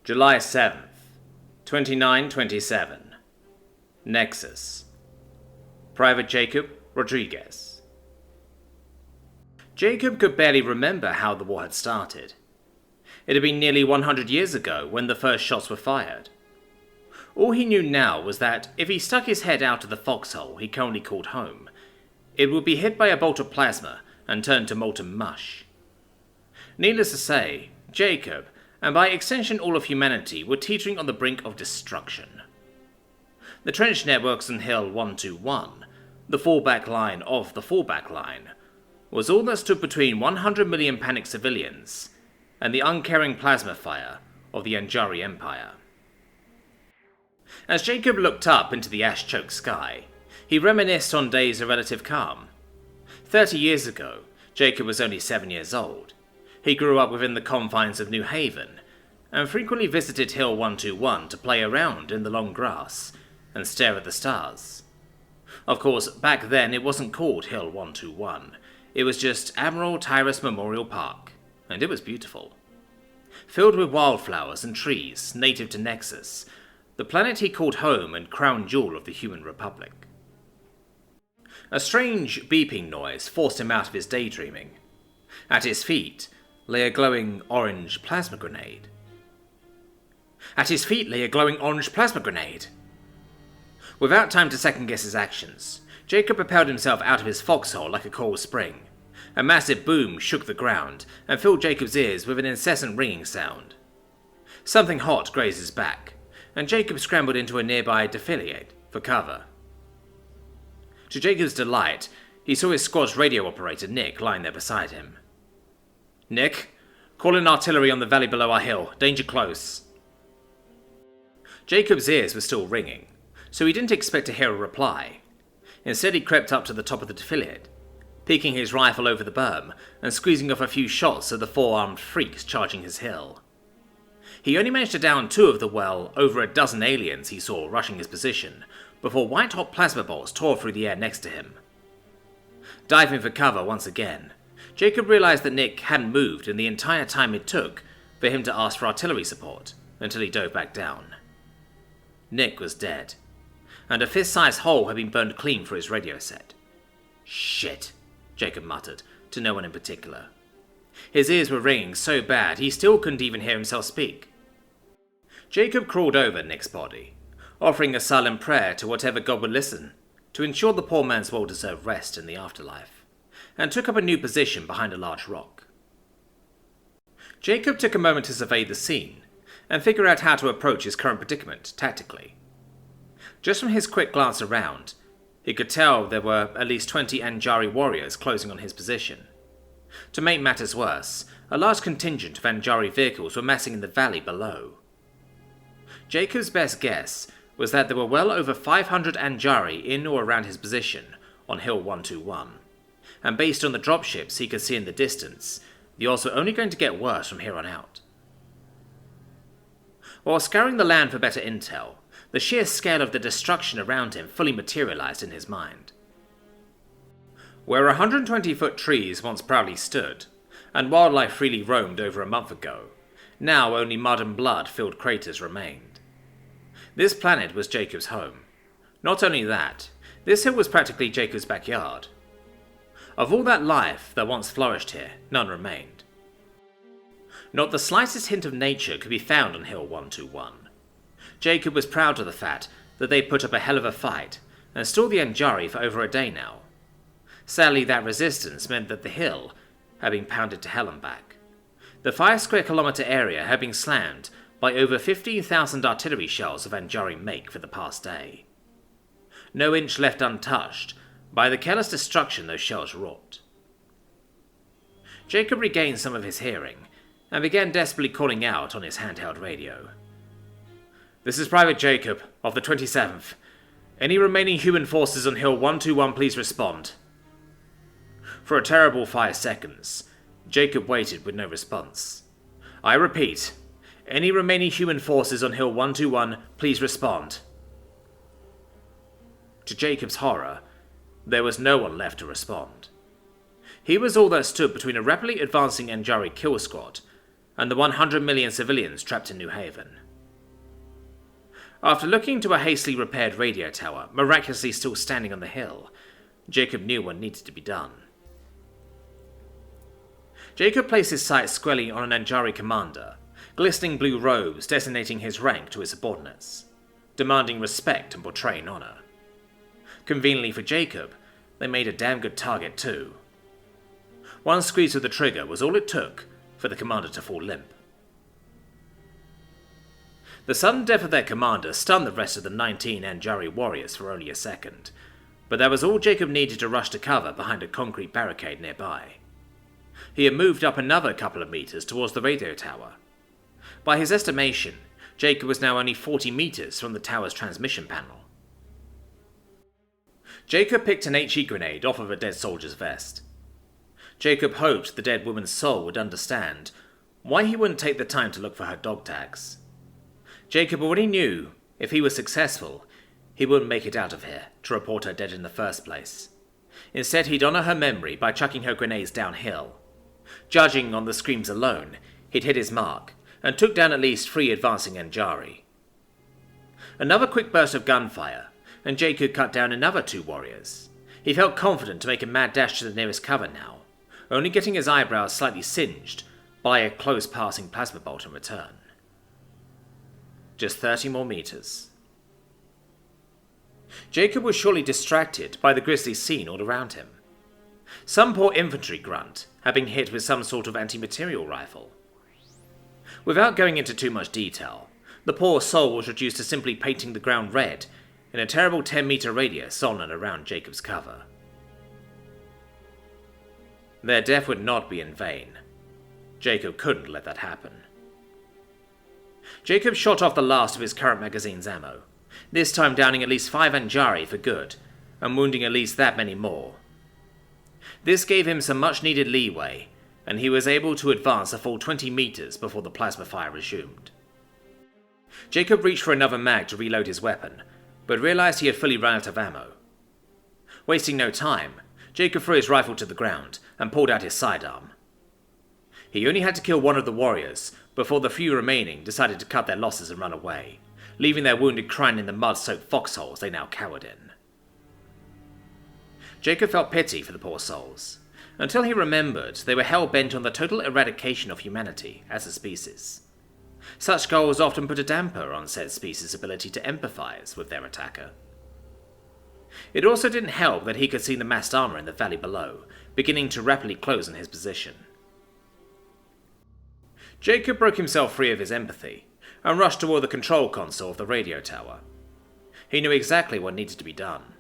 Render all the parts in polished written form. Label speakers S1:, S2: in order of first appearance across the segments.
S1: July 7th, 2927. Nexus. Private Jacob Rodriguez. Jacob could barely remember how the war had started. It had been nearly 100 years ago when the first shots were fired. All he knew now was that if he stuck his head out of the foxhole he currently called home, it would be hit by a bolt of plasma and turned to molten mush. Needless to say, Jacob, and by extension all of humanity, were teetering on the brink of destruction. The trench networks on Hill 121, the fallback line of the fallback line, was all that stood between 100 million panicked civilians and the uncaring plasma fire of the Anjari Empire. As Jacob looked up into the ash-choked sky, he reminisced on days of relative calm. 30 years ago, Jacob was only 7 years old. He grew up within the confines of New Haven, and frequently visited Hill 121 to play around in the long grass and stare at the stars. Of course, back then it wasn't called Hill 121, it was just Admiral Tyrus Memorial Park, and it was beautiful. Filled with wildflowers and trees native to Nexus, the planet he called home and crown jewel of the human republic. A strange beeping noise forced him out of his daydreaming. At his feet lay a glowing orange plasma grenade. Without time to second-guess his actions, Jacob propelled himself out of his foxhole like a cold spring. A massive boom shook the ground and filled Jacob's ears with an incessant ringing sound. Something hot grazed his back, and Jacob scrambled into a nearby defilade for cover. To Jacob's delight, he saw his squad's radio operator Nick lying there beside him. "Nick, call in artillery on the valley below our hill. Danger close." Jacob's ears were still ringing, so he didn't expect to hear a reply. Instead, he crept up to the top of the defilade, peeking his rifle over the berm and squeezing off a few shots of the four-armed freaks charging his hill. He only managed to down 2 of the over a dozen aliens he saw rushing his position before white-hot plasma bolts tore through the air next to him. Diving for cover once again, Jacob realized that Nick hadn't moved in the entire time it took for him to ask for artillery support until he dove back down. Nick was dead, and a fist-sized hole had been burned clean for his radio set. "Shit," Jacob muttered, to no one in particular. His ears were ringing so bad he still couldn't even hear himself speak. Jacob crawled over Nick's body, offering a silent prayer to whatever God would listen, to ensure the poor man's well-deserved rest in the afterlife, and took up a new position behind a large rock. Jacob took a moment to survey the scene, and figure out how to approach his current predicament tactically. Just from his quick glance around, he could tell there were at least 20 Anjari warriors closing on his position. To make matters worse, a large contingent of Anjari vehicles were massing in the valley below. Jacob's best guess was that there were well over 500 Anjari in or around his position on Hill 121, and based on the dropships he could see in the distance, the odds were only going to get worse from here on out. While scouring the land for better intel, the sheer scale of the destruction around him fully materialized in his mind. Where 120-foot trees once proudly stood, and wildlife freely roamed over a month ago, now only mud and blood-filled craters remained. This planet was Jacob's home. Not only that, this hill was practically Jacob's backyard. Of all that life that once flourished here, none remained. Not the slightest hint of nature could be found on Hill 121. Jacob was proud of the fact that they put up a hell of a fight and stalled the Anjari for over a day now. Sadly, that resistance meant that the hill had been pounded to hell and back. The 5-square-kilometre area had been slammed by over 15,000 artillery shells of Anjari make for the past day. No inch left untouched by the careless destruction those shells wrought. Jacob regained some of his hearing and began desperately calling out on his handheld radio. "This is Private Jacob, of the 27th. Any remaining human forces on Hill 121 please respond." For a terrible 5 seconds, Jacob waited with no response. "I repeat, any remaining human forces on Hill 121 please respond." To Jacob's horror, there was no one left to respond. He was all that stood between a rapidly advancing Anjari kill squad and the 100 million civilians trapped in New Haven. After looking into a hastily repaired radio tower, miraculously still standing on the hill, Jacob knew what needed to be done. Jacob placed his sights squarely on an Anjari commander, glistening blue robes designating his rank to his subordinates, demanding respect and portraying honor. Conveniently for Jacob, they made a damn good target too. One squeeze of the trigger was all it took for the commander to fall limp. The sudden death of their commander stunned the rest of the 19 Anjari warriors for only a second, but that was all Jacob needed to rush to cover behind a concrete barricade nearby. He had moved up another couple of meters towards the radio tower. By his estimation, Jacob was now only 40 meters from the tower's transmission panel. Jacob picked an HE grenade off of a dead soldier's vest. Jacob hoped the dead woman's soul would understand why he wouldn't take the time to look for her dog tags. Jacob already knew if he was successful, he wouldn't make it out of here to report her dead in the first place. Instead, he'd honor her memory by chucking her grenades downhill. Judging on the screams alone, he'd hit his mark and took down at least 3 advancing Anjari. Another quick burst of gunfire, and Jacob cut down another 2 warriors. He felt confident to make a mad dash to the nearest cover now, only getting his eyebrows slightly singed by a close passing plasma bolt in return. Just 30 more meters. Jacob was surely distracted by the grisly scene all around him. Some poor infantry grunt had been hit with some sort of anti-material rifle. Without going into too much detail, the poor soul was reduced to simply painting the ground red in a terrible 10-meter radius on and around Jacob's cover. Their death would not be in vain. Jacob couldn't let that happen. Jacob shot off the last of his current magazine's ammo, this time downing at least 5 Anjari for good, and wounding at least that many more. This gave him some much-needed leeway, and he was able to advance a full 20 meters before the plasma fire resumed. Jacob reached for another mag to reload his weapon, but realized he had fully run out of ammo. Wasting no time, Jacob threw his rifle to the ground and pulled out his sidearm. He only had to kill one of the warriors before the few remaining decided to cut their losses and run away, leaving their wounded crying in the mud-soaked foxholes they now cowered in. Jacob felt pity for the poor souls, until he remembered they were hell-bent on the total eradication of humanity as a species. Such goals often put a damper on said species' ability to empathize with their attacker. It also didn't help that he could see the massed armor in the valley below, beginning to rapidly close on his position. Jacob broke himself free of his empathy, and rushed toward the control console of the radio tower. He knew exactly what needed to be done.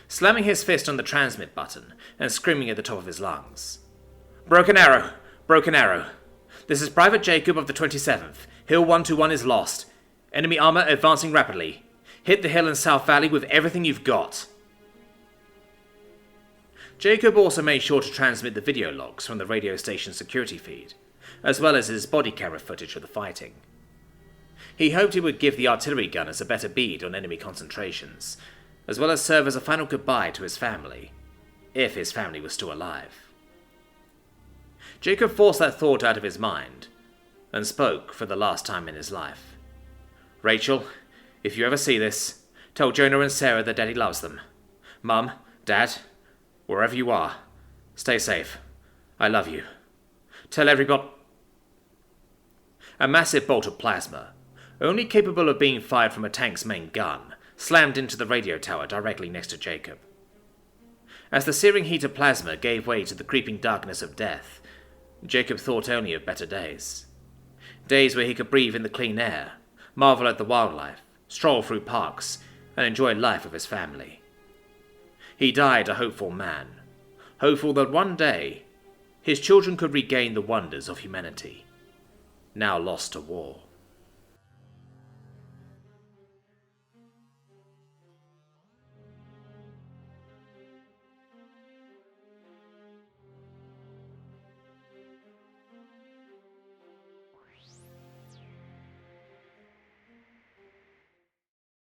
S1: Slamming his fist on the transmit button, and screaming at the top of his lungs. "Broken arrow! Broken arrow! This is Private Jacob of the 27th. Hill 121 is lost. Enemy armor advancing rapidly. Hit the hill and South Valley with everything you've got." Jacob also made sure to transmit the video logs from the radio station's security feed, as well as his body camera footage of the fighting. He hoped it would give the artillery gunners a better bead on enemy concentrations, as well as serve as a final goodbye to his family, if his family was still alive. Jacob forced that thought out of his mind, and spoke for the last time in his life. "Rachel, if you ever see this, tell Jonah and Sarah that Daddy loves them. Mum, Dad, wherever you are, stay safe. I love you. Tell everybody..." A massive bolt of plasma, only capable of being fired from a tank's main gun, slammed into the radio tower directly next to Jacob. As the searing heat of plasma gave way to the creeping darkness of death, Jacob thought only of better days. Days where he could breathe in the clean air, marvel at the wildlife, stroll through parks, and enjoy life with his family. He died a hopeful man, hopeful that one day his children could regain the wonders of humanity, now lost to war.